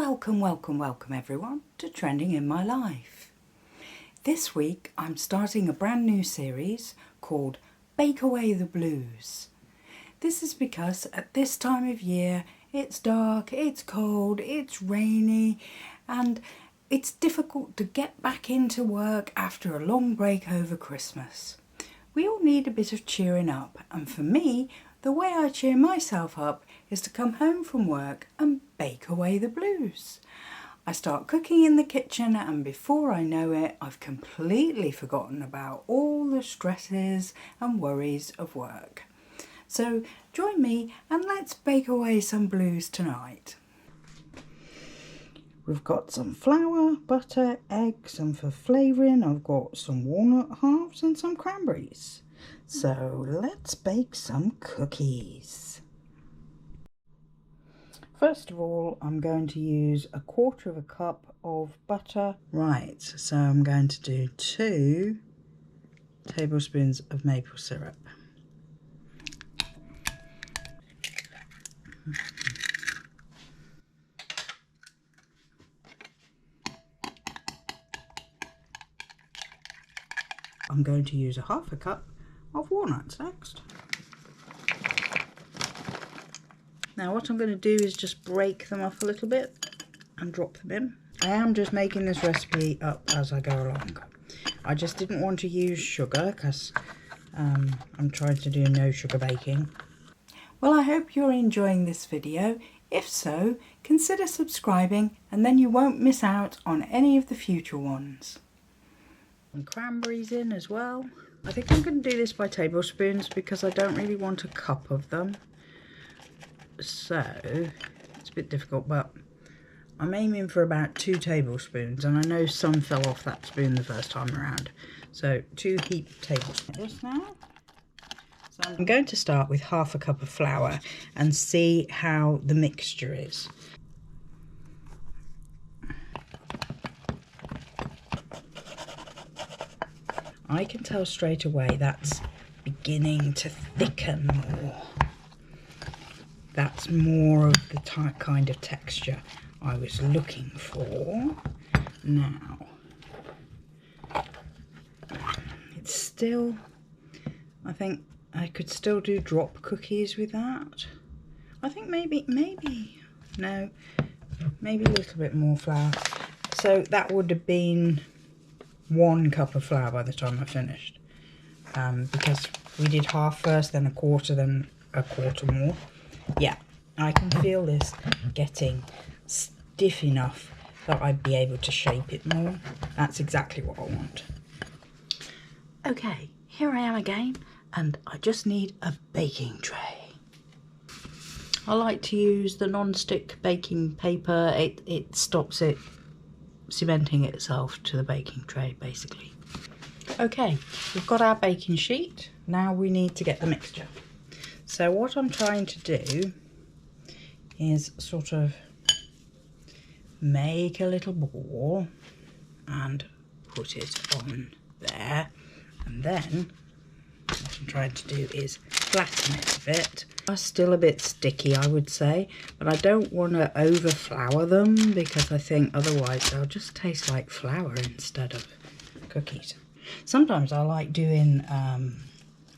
Welcome everyone to Trending in My Life. This week I'm starting a brand new series called Bake Away the Blues. This is because at this time of year it's dark, it's cold, it's rainy, and it's difficult to get back into work after a long break over Christmas. We all need a bit of cheering up, and for me, the way I cheer myself up is to come home from work and bake away the blues. I start cooking in the kitchen, and before I know it, I've completely forgotten about all the stresses and worries of work. So join me and let's bake away some blues tonight. We've got some flour, butter, eggs, and for flavouring I've got some walnut halves and some cranberries. So let's bake some cookies. First of all, I'm going to use 1/4 cup of butter. Right, so I'm going to do 2 tablespoons of maple syrup. I'm going to use 1/2 cup of walnuts next. Now what I'm going to do is just break them up a little bit and drop them in. I am just making this recipe up as I go along. I just didn't want to use sugar because I'm trying to do no sugar baking. Well, I hope you're enjoying this video. If so, consider subscribing and then you won't miss out on any of the future ones. And cranberries in as well. I think I'm going to do this by tablespoons because I don't really want a cup of them. So it's a bit difficult, but I'm aiming for about 2 tablespoons, and I know some fell off that spoon the first time around. So 2 heaped tablespoons now. So I'm going to start with 1/2 cup of flour and see how the mixture is. I can tell straight away that's beginning to thicken more. That's more of the kind of texture I was looking for. Now, it's still, I think I could still do drop cookies with that. I think maybe a little bit more flour. So that would have been 1 cup of flour by the time I finished. Because we did half first, then 1/4, then 1/4 more. Yeah, I can feel this getting stiff enough that I'd be able to shape it more. That's exactly what I want. Okay, here I am again, and I just need a baking tray. I like to use the non-stick baking paper. It stops it cementing itself to the baking tray, basically. Okay, we've got our baking sheet. Now we need to get the mixture. So what I'm trying to do is sort of make a little ball and put it on there, and then what I'm trying to do is flatten it a bit. They're still a bit sticky, I would say, but I don't want to over flour them because I think otherwise they'll just taste like flour instead of cookies. Sometimes I like doing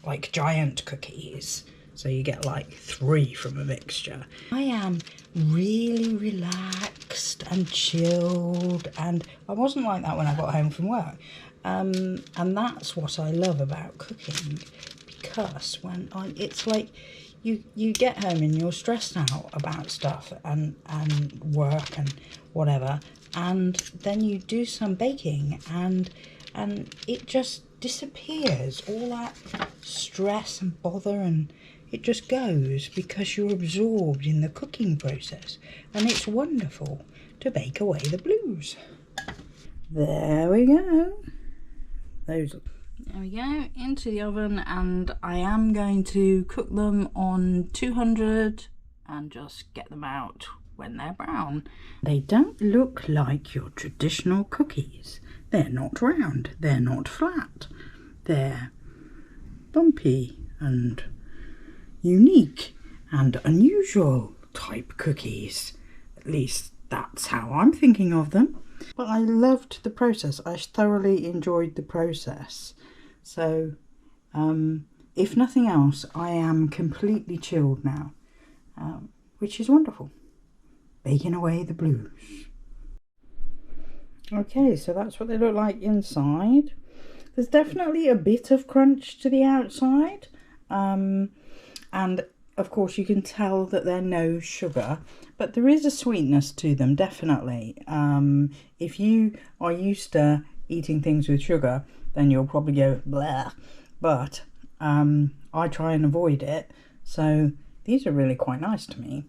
like giant cookies, so you get like 3 from a mixture. I am really relaxed and chilled, and I wasn't like that when I got home from work. And that's what I love about cooking, because when it's like you get home and you're stressed out about stuff and work and whatever, and then you do some baking and it just disappears, all that stress and bother, and it just goes because you're absorbed in the cooking process, and it's wonderful to bake away the blues. There we go. There we go, into the oven, and I am going to cook them on 200 and just get them out when they're brown. They don't look like your traditional cookies. They're not round, they're not flat. They're bumpy and unique and unusual type cookies. At least that's how I'm thinking of them. But I loved the process. I thoroughly enjoyed the process. So if nothing else, I am completely chilled now, which is wonderful. Baking away the blues. Okay, so that's what they look like inside. There's definitely a bit of crunch to the outside, and of course you can tell that they're no sugar, but there is a sweetness to them, definitely. If you are used to eating things with sugar, then you'll probably go blah, but I try and avoid it, so these are really quite nice to me.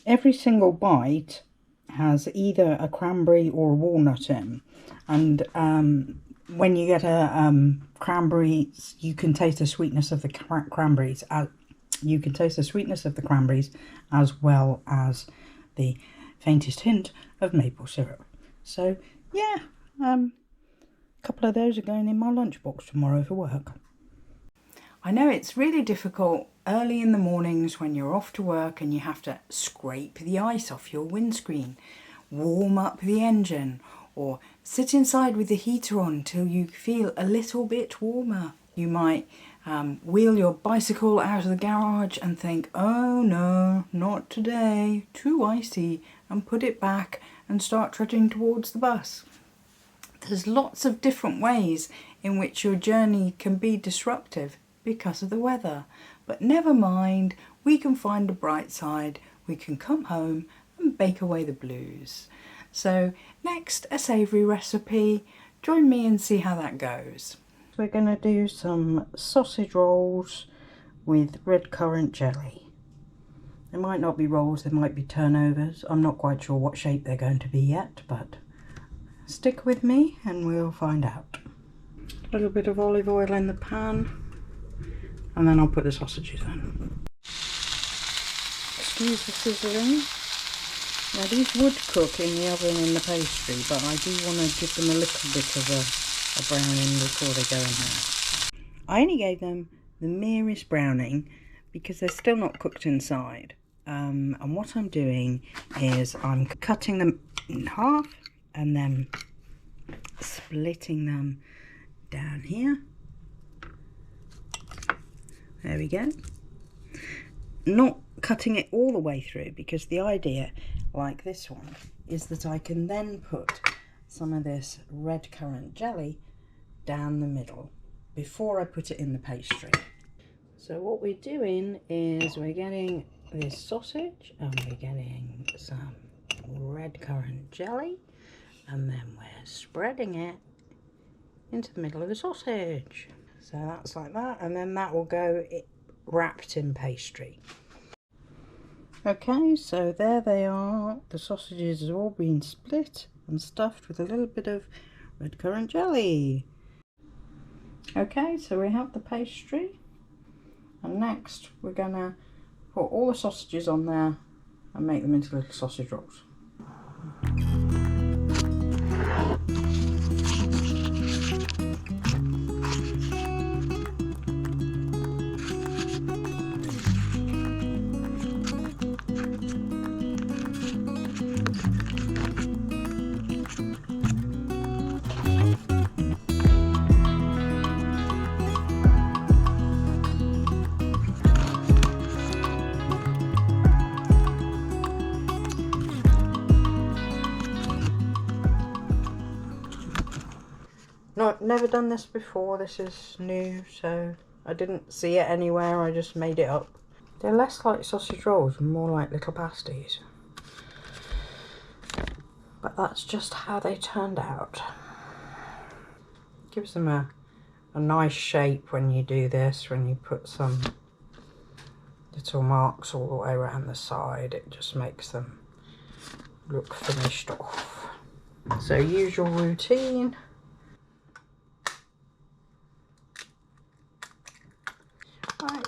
Every single bite has either a cranberry or a walnut in, and when you get a cranberry, you can taste the sweetness of the cranberries. You can taste the sweetness of the cranberries as well as the faintest hint of maple syrup. So yeah, a couple of those are going in my lunchbox tomorrow for work. I know it's really difficult early in the mornings when you're off to work and you have to scrape the ice off your windscreen, warm up the engine, or sit inside with the heater on till you feel a little bit warmer. You might wheel your bicycle out of the garage and think, oh no, not today, too icy, and put it back and start trudging towards the bus. There's lots of different ways in which your journey can be disruptive because of the weather. But never mind, we can find a bright side. We can come home and bake away the blues. So next, a savoury recipe. Join me and see how that goes. We're going to do some sausage rolls with red currant jelly. They might not be rolls, they might be turnovers. I'm not quite sure what shape they're going to be yet, but stick with me and we'll find out. A little bit of olive oil in the pan, and then I'll put the sausages in. Excuse the sizzling. Now these would cook in the oven in the pastry, but I do want to give them a little bit of a browning before they go in there. I only gave them the merest browning because they're still not cooked inside. And what I'm doing is I'm cutting them in half and then splitting them down here. There we go. Not cutting it all the way through, because the idea, like this one, is that I can then put some of this red currant jelly down the middle before I put it in the pastry. So what we're doing is we're getting this sausage and we're getting some red currant jelly, and then we're spreading it into the middle of the sausage. So that's like that, and then that will go wrapped in pastry. Okay, so there they are. The sausages have all been split and stuffed with a little bit of red currant jelly. Okay, so we have the pastry, and next we're gonna put all the sausages on there and make them into little sausage rolls. Never done this before, this is new, so I didn't see it anywhere, I just made it up. They're less like sausage rolls and more like little pasties. But that's just how they turned out. Gives them a nice shape when you do this, when you put some little marks all the way around the side. It just makes them look finished off. So usual routine. Right,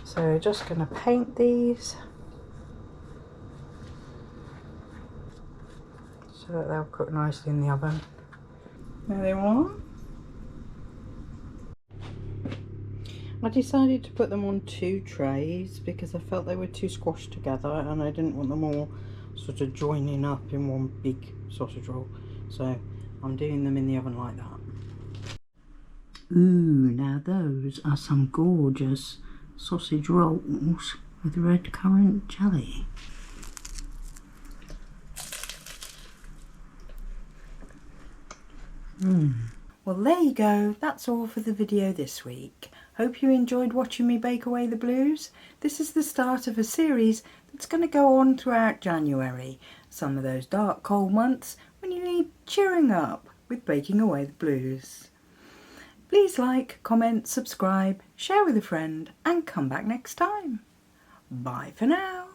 so we're just going to paint these so that they'll cook nicely in the oven. There they are. I decided to put them on 2 trays because I felt they were too squashed together and I didn't want them all sort of joining up in one big sausage roll. So I'm doing them in the oven like that. Ooh, now those are some gorgeous sausage rolls with red currant jelly. Well, there you go. That's all for the video this week. Hope you enjoyed watching me bake away the blues. This is the start of a series that's going to go on throughout January. Some of those dark, cold months when you need cheering up with baking away the blues. Please like, comment, subscribe, share with a friend, and come back next time. Bye for now.